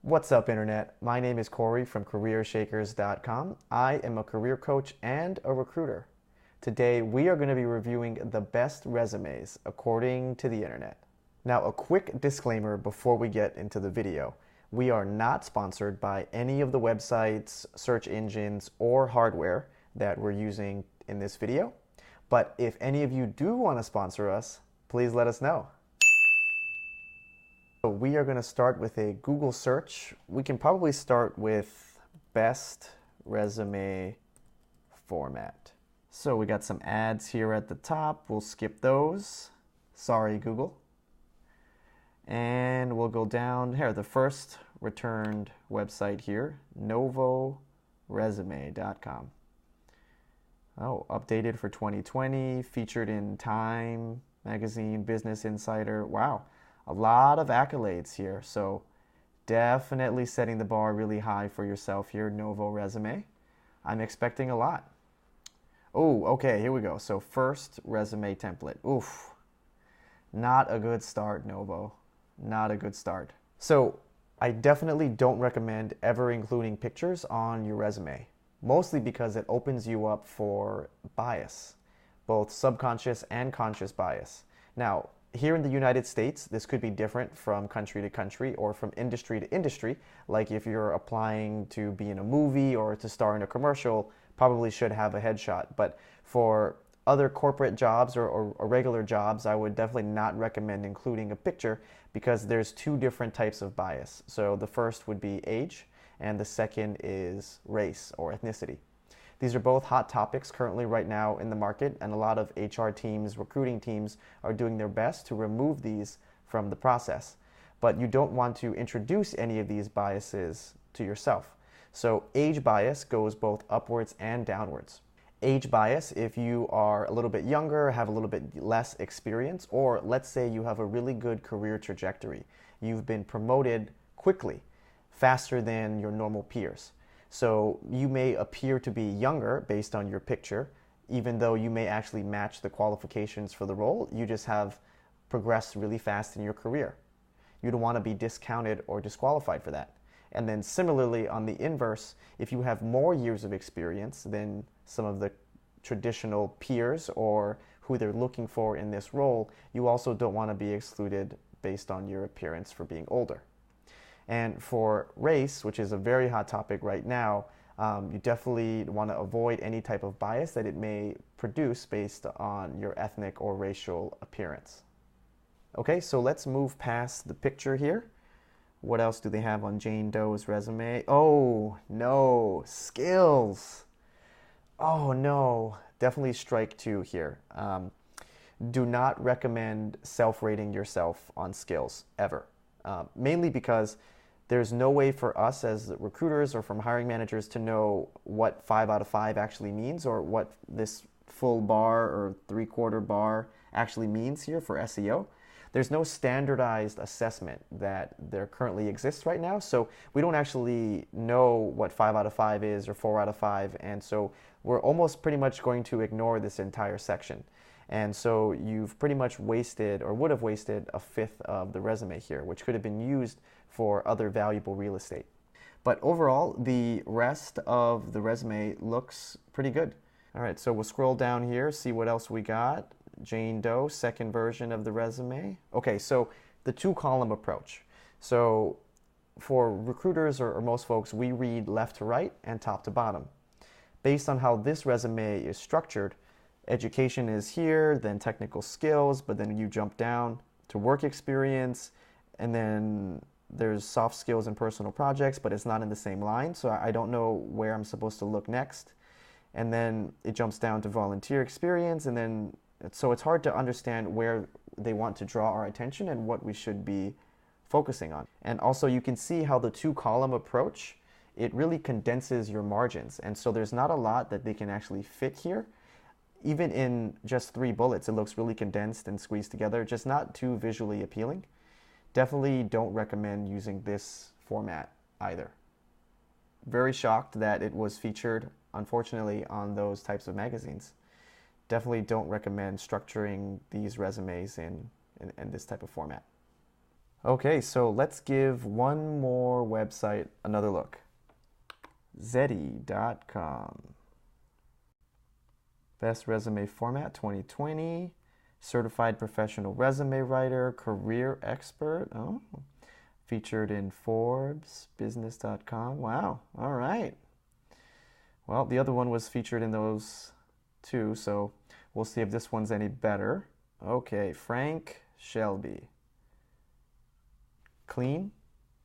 What's up, Internet? My name is Corey from CareerShakers.com. I am a career coach and a recruiter. Today, we are going to be reviewing the best resumes according to the Internet. Now, a quick disclaimer before we get into the video. We are not sponsored by any of the websites, search engines, or hardware that we're using in this video. But if any of you do want to sponsor us, please let us know. So we are going to start with a Google search. We can probably start with best resume format. So we got some ads here at the top. We'll skip those. Sorry, Google. And we'll go down here. The first returned website here, novoresume.com. Oh, updated for 2020, featured in Time Magazine, Business Insider. Wow. A lot of accolades here, so definitely setting the bar really high for yourself here, Novo Resume. I'm expecting a lot. Oh, okay, here we go. So first resume template. Oof, not a good start, Novo. Not a good start. So I definitely don't recommend ever including pictures on your resume, mostly because it opens you up for bias, both subconscious and conscious bias. Now, here in the United States, this could be different from country to country or from industry to industry. Like if you're applying to be in a movie or to star in a commercial, probably should have a headshot. But for other corporate jobs or regular jobs, I would definitely not recommend including a picture because there's two different types of bias. So the first would be age, and the second is race or ethnicity. These are both hot topics currently right now in the market, and a lot of HR teams, recruiting teams are doing their best to remove these from the process. But you don't want to introduce any of these biases to yourself. So age bias goes both upwards and downwards. Age bias, if you are a little bit younger, have a little bit less experience, or let's say you have a really good career trajectory. You've been promoted quickly, faster than your normal peers. So you may appear to be younger based on your picture, even though you may actually match the qualifications for the role. You just have progressed really fast in your career. You don't want to be discounted or disqualified for that. And then similarly, on the inverse, if you have more years of experience than some of the traditional peers or who they're looking for in this role, you also don't want to be excluded based on your appearance for being older. And for race, which is a very hot topic right now, you definitely want to avoid any type of bias that it may produce based on your ethnic or racial appearance. Okay, so let's move past the picture here. What else do they have on Jane Doe's resume? Oh, no, skills. Oh, no, definitely strike two here. Do not recommend self-rating yourself on skills, ever. Mainly because there's no way for us as recruiters or from hiring managers to know what 5 out of 5 actually means or what this full bar or 3/4 bar actually means here for SEO. There's no standardized assessment that there currently exists right now, so we don't actually know what 5 out of 5 is or 4 out of 5, and so we're almost pretty much going to ignore this entire section. And so you've pretty much wasted or would have wasted a fifth of the resume here, which could have been used for other valuable real estate. But overall, the rest of the resume looks pretty good. All right, so we'll scroll down here, see what else we got. Jane Doe, second version of the resume. Okay, so the two-column approach. So for recruiters or most folks, we read left to right and top to bottom. Based on how this resume is structured, education is here, then technical skills, but then you jump down to work experience, and then there's soft skills and personal projects, but it's not in the same line, so I don't know where I'm supposed to look next. And then it jumps down to volunteer experience, and then so it's hard to understand where they want to draw our attention and what we should be focusing on. And also you can see how the two-column approach, it really condenses your margins, and so there's not a lot that they can actually fit here. Even in just 3 bullets, it looks really condensed and squeezed together, just not too visually appealing. Definitely don't recommend using this format either. Very shocked that it was featured, unfortunately, on those types of magazines. Definitely don't recommend structuring these resumes in this type of format. Okay, so let's give one more website another look. Zeddy.com. Best resume format 2020. Certified professional resume writer, career expert. Oh, featured in Forbes, business.com. Wow, all right. Well, the other one was featured in those too, so we'll see if this one's any better. Okay, Frank Shelby. Clean,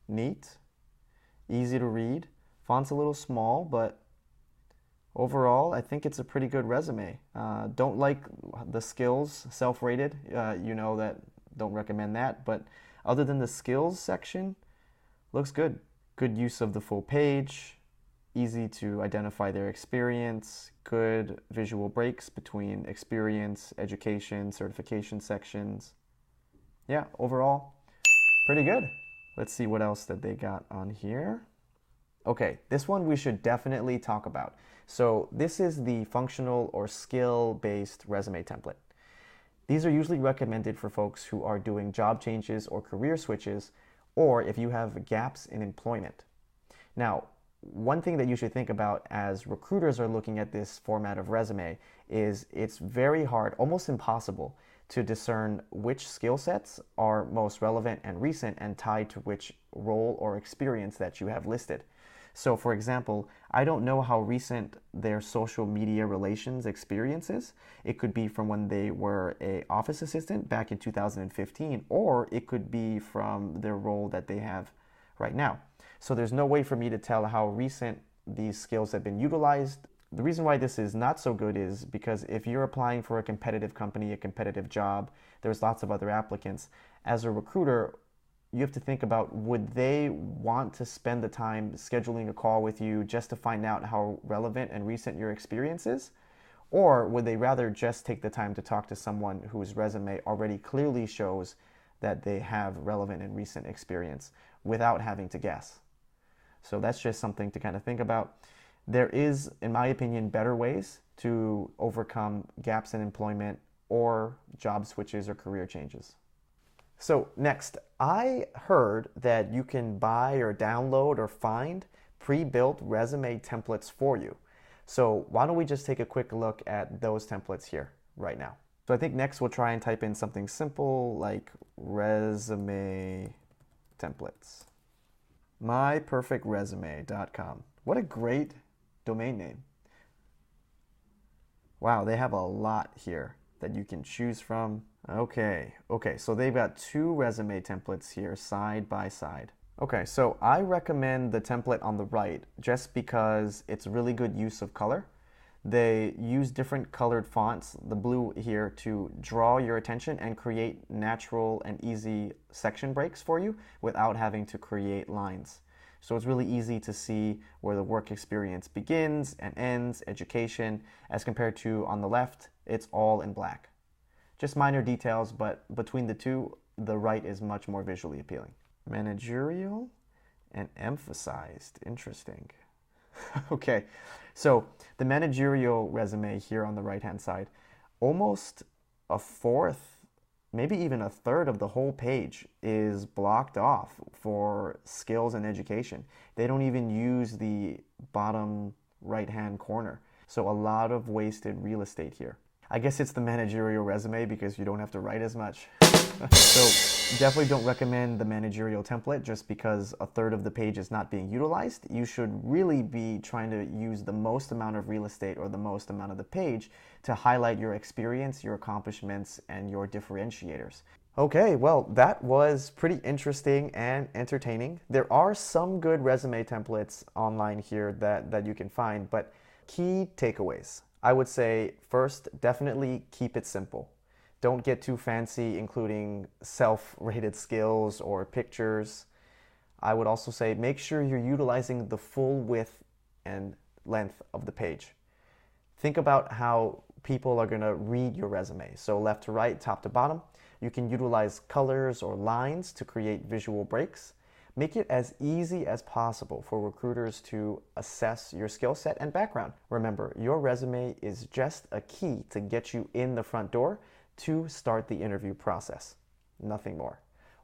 neat, easy to read. Font's a little small, but overall, I think it's a pretty good resume. Don't like the skills, self-rated. You know that, don't recommend that. But other than the skills section, looks good. Good use of the full page, easy to identify their experience, good visual breaks between experience, education, certification sections. Yeah, overall, pretty good. Let's see what else that they got on here. Okay, this one we should definitely talk about. So this is the functional or skill-based resume template. These are usually recommended for folks who are doing job changes or career switches, or if you have gaps in employment. Now, one thing that you should think about as recruiters are looking at this format of resume is it's very hard, almost impossible, to discern which skill sets are most relevant and recent and tied to which role or experience that you have listed. So for example, I don't know how recent their social media relations experience is. It could be from when they were an office assistant back in 2015, or it could be from their role that they have right now. So there's no way for me to tell how recent these skills have been utilized. The reason why this is not so good is because if you're applying for a competitive company, a competitive job, there's lots of other applicants. As a recruiter, you have to think about, would they want to spend the time scheduling a call with you just to find out how relevant and recent your experience is? Or would they rather just take the time to talk to someone whose resume already clearly shows that they have relevant and recent experience without having to guess? So that's just something to kind of think about. There is, in my opinion, better ways to overcome gaps in employment or job switches or career changes. So next, I heard that you can buy or download or find pre-built resume templates for you. So why don't we just take a quick look at those templates here right now. So I think next we'll try and type in something simple like resume templates. myperfectresume.com. What a great domain name. Wow, they have a lot here that you can choose from. Okay, so they've got two resume templates here side by side. Okay, so I recommend the template on the right just because it's really good use of color. They use different colored fonts, the blue here, to draw your attention and create natural and easy section breaks for you without having to create lines. So it's really easy to see where the work experience begins and ends, education, as compared to on the left, it's all in black. Just minor details, but between the two, the right is much more visually appealing. Managerial and emphasized. Interesting. Okay, so the managerial resume here on the right-hand side, almost a fourth, maybe even a third of the whole page is blocked off for skills and education. They don't even use the bottom right-hand corner. So a lot of wasted real estate here. I guess it's the managerial resume because you don't have to write as much. So definitely don't recommend the managerial template just because a third of the page is not being utilized. You should really be trying to use the most amount of real estate or the most amount of the page to highlight your experience, your accomplishments, and your differentiators. Okay, well, that was pretty interesting and entertaining. There are some good resume templates online here that you can find, but key takeaways. I would say first, definitely keep it simple. Don't get too fancy, including self-rated skills or pictures. I would also say make sure you're utilizing the full width and length of the page. Think about how people are going to read your resume. So left to right, top to bottom. You can utilize colors or lines to create visual breaks. Make it as easy as possible for recruiters to assess your skill set and background. Remember, your resume is just a key to get you in the front door to start the interview process. Nothing more.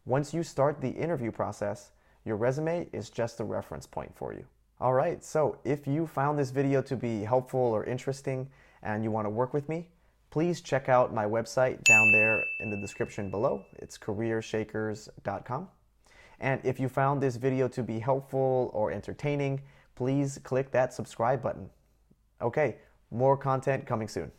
Once you start the interview process, your resume is just a reference point for you. All right, so if you found this video to be helpful or interesting and you want to work with me, please check out my website down there in the description below. It's CareerShakers.com. And if you found this video to be helpful or entertaining, please click that subscribe button. Okay, more content coming soon.